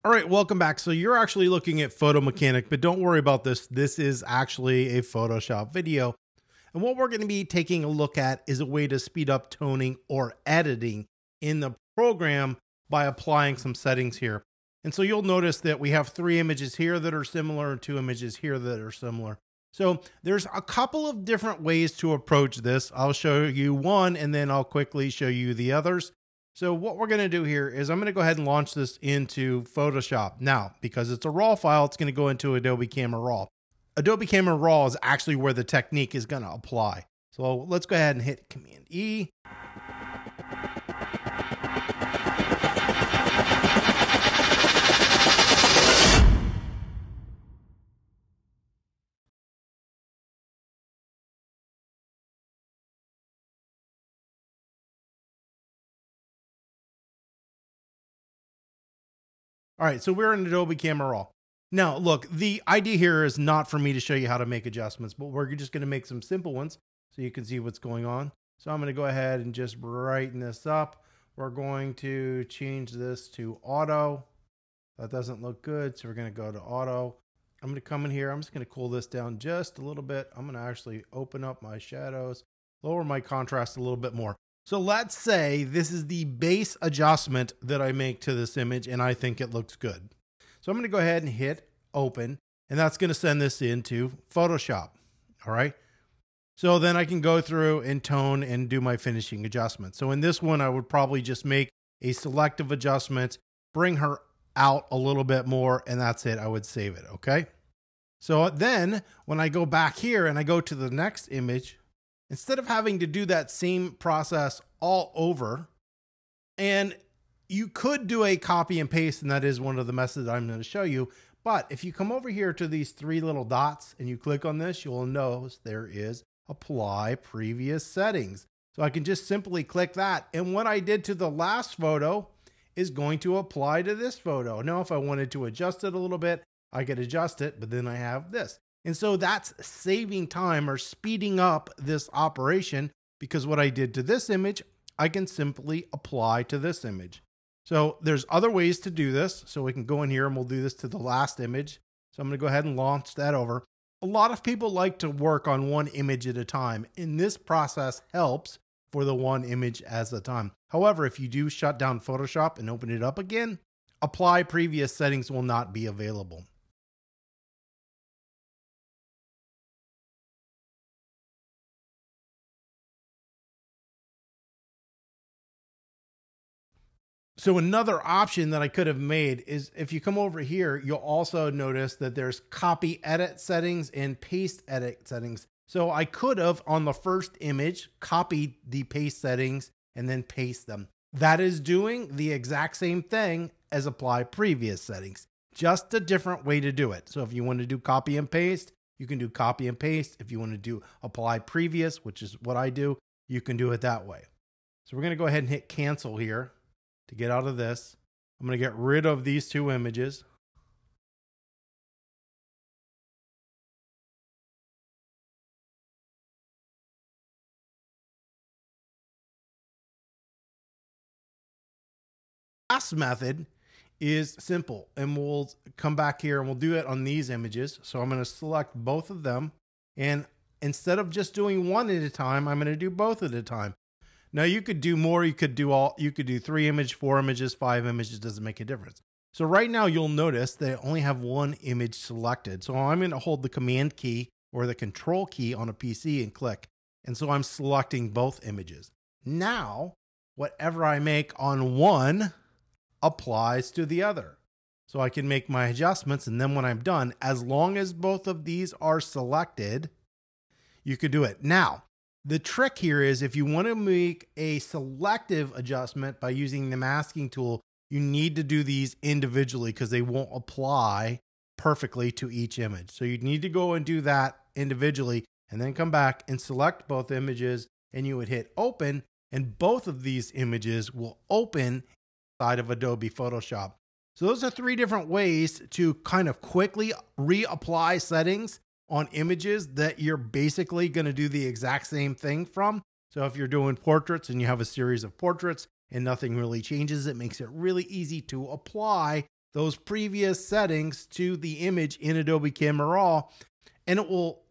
All right, welcome back. So you're actually looking at Photo Mechanic, but don't worry about this. This is actually a Photoshop video. And what we're going to be taking a look at is a way to speed up toning or editing in the program by applying some settings here. And so you'll notice that we have 3 images here that are similar and 2 images here that are similar. So there's a couple of different ways to approach this. I'll show you one and then I'll quickly show you the others. So what we're going to do here is I'm going to go ahead and launch this into Photoshop. Now, because it's a RAW file, it's going to go into Adobe Camera Raw. Adobe Camera Raw is actually where the technique is going to apply. So let's go ahead and hit Command E. All right, so we're in Adobe Camera Raw. Now, look, the idea here is not for me to show you how to make adjustments, but we're just going to make some simple ones so you can see what's going on. So I'm going to go ahead and just brighten this up. We're going to change this to auto. That doesn't look good, so we're going to go to auto. I'm going to come in here. I'm just going to cool this down just a little bit. I'm going to actually open up my shadows, lower my contrast a little bit more. So let's say this is the base adjustment that I make to this image and I think it looks good. So I'm going to go ahead and hit open and that's going to send this into Photoshop. All right. So then I can go through and tone and do my finishing adjustments. So in this one, I would probably just make a selective adjustment, bring her out a little bit more, and that's it. I would save it. Okay. So then when I go back here and I go to the next image, instead of having to do that same process all over, and you could do a copy and paste, and that is one of the methods I'm going to show you. But if you come over here to these 3 little dots and you click on this, you'll notice there is apply previous settings. So I can just simply click that. And what I did to the last photo is going to apply to this photo. Now, if I wanted to adjust it a little bit, I could adjust it, but then I have this. And so that's saving time or speeding up this operation, because what I did to this image, I can simply apply to this image. So there's other ways to do this. So we can go in here and we'll do this to the last image. So I'm going to go ahead and launch that over. A lot of people like to work on one image at a time, and this process helps for the one image at a time. However, if you do shut down Photoshop and open it up again, apply previous settings will not be available. So another option that I could have made is if you come over here, you'll also notice that there's copy edit settings and paste edit settings. So I could have on the first image copied the paste settings and then paste them. That is doing the exact same thing as apply previous settings, just a different way to do it. So if you want to do copy and paste, you can do copy and paste. If you want to do apply previous, which is what I do, you can do it that way. So we're going to go ahead and hit cancel here. To get out of this, I'm going to get rid of these 2 images. Last method is simple, and we'll come back here and we'll do it on these images. So I'm going to select both of them, and instead of just doing one at a time, I'm going to do both at a time. Now you could do more, you could do 3 images, 4 images, 5 images, doesn't make a difference. So right now you'll notice that I only have 1 image selected. So I'm going to hold the command key or the control key on a PC and click. And so I'm selecting both images. Now, whatever I make on one applies to the other. So I can make my adjustments, and then when I'm done, as long as both of these are selected, you can do it. Now, the trick here is if you want to make a selective adjustment by using the masking tool, you need to do these individually because they won't apply perfectly to each image. So you need to go and do that individually and then come back and select both images, and you would hit open, and both of these images will open inside of Adobe Photoshop. So those are 3 different ways to kind of quickly reapply settings on images that you're basically going to do the exact same thing from. So if you're doing portraits and you have a series of portraits and nothing really changes, it makes it really easy to apply those previous settings to the image in Adobe Camera Raw, and it will